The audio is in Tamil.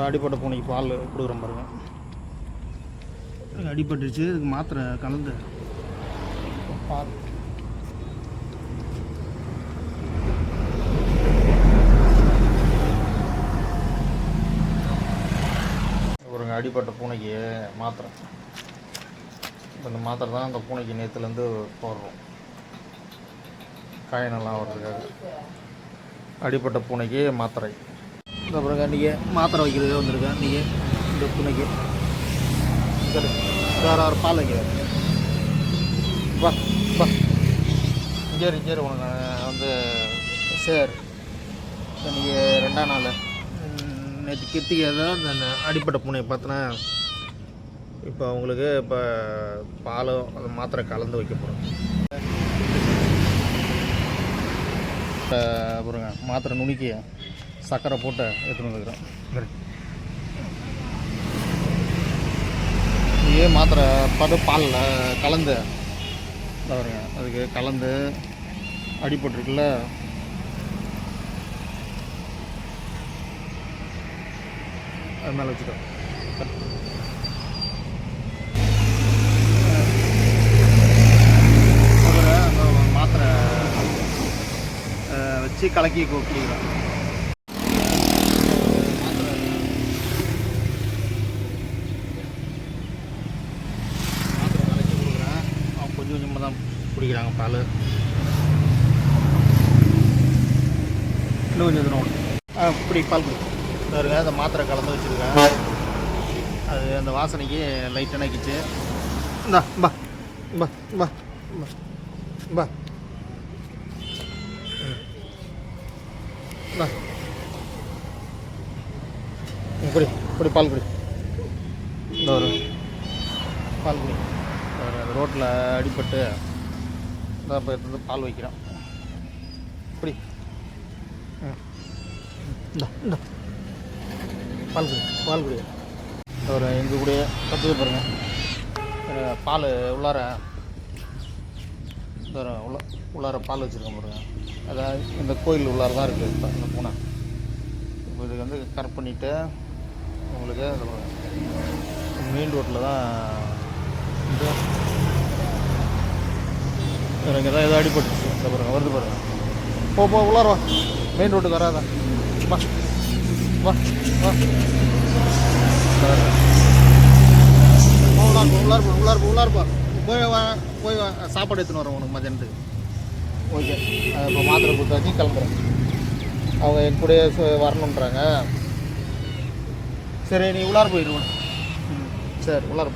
அடிப்பட்ட பூனைக்கு பால் கொடுக்குறோம் பாருங்க. அடிபட்டுருச்சு, இதுக்கு மாத்திரை கலந்து பால். ஒருங்க அடிப்பட்ட பூனைக்கு மாத்திரை. இந்த மாத்திரை தான் அந்த பூனைக்கு நேற்றுலேருந்து போடுறோம், காயினெல்லாம் வர்றதுக்காக. அடிப்பட்ட பூனைக்கு மாத்திரை. அப்புறம் இன்றைக்கி மாத்திரை வைக்கிறதுக்கு வந்திருக்கேன். இன்றைக்கி இந்த பூனைக்கு வேறு பால் வைக்கிறேன். வா வா இங்கே உனக்கு வந்து சரி. இன்றைக்கி 2ஆம் நாள். நேற்று கிருத்திகை தான் இந்த அடிப்பட்ட பூனையை பார்த்தோன்னா இப்போ அவங்களுக்கு இப்போ பாலும் அந்த மாத்திரை கலந்து வைக்க போகிறோம். அப்புறங்க மாத்திரை நுணுக்கி சர்க்கரை போட்டு எடுத்துன்னு வந்துக்கிறேன். இதே மாத்திரை படு பாலில் கலந்து பாருங்க, அதுக்கு கலந்து அடிபட்டுருக்குல்ல, அது மேலே வச்சுட்டோம். அப்புறம் அந்த மாத்திரை வச்சு கலக்கி குடிக்கிறோம். கொஞ்சம் கொஞ்சமாக தான் குடிக்கிறாங்க பால். இன்னும் கொஞ்சம் தூரம் இப்படி பால் குடிப்பாருங்க. அந்த மாத்திரை கலந்து வச்சுருக்கேன். அது அந்த வாசனைக்கு லைட்டாக நக்கிச்சு. இந்தா பா பா பா பா பா குடி குடி பால் குடி. இந்த ஒரு பால் குடி. அது ரோட்டில் அடிபட்டு தான் இப்போ எடுத்து பால் வைக்கிறோம். குடி. இந்த இந்த பால் குடி பால் குடி. ஒரு எங்கள் கூட கற்றுக்க பாருங்கள். பால் உள்ளார உள்ளார பால் வச்சுருக்கேன் பாருங்கள். அதாவது இந்த கோயில் உள்ளார தான் இருக்குது இப்போ இந்த பூனை. இப்போ இதுக்கு வந்து கரெக்ட் பண்ணிவிட்டு உங்களுக்கு மெயின் ரோட்டில் தான் இங்கே தான் ஏதோ அடிபட்டுச்சு. இந்த பாருங்கள் வருது பாருங்கள். போ உள்ளார வா, மெயின் ரோட்டுக்கு வராதான். வா வா வா உள்ளார்ப்பா போய் சாப்பாடு எடுத்துன்னு வரேன் உனக்கு மதியானத்துக்கு. ஓகே, இப்போ மாத்திரை கொடுத்தாச்சு, கிளம்புறேன். அவங்க என் கூட வரணுன்றாங்க. சரி, நீ உள்ளார போயிடுவேன். சரி, உள்ளார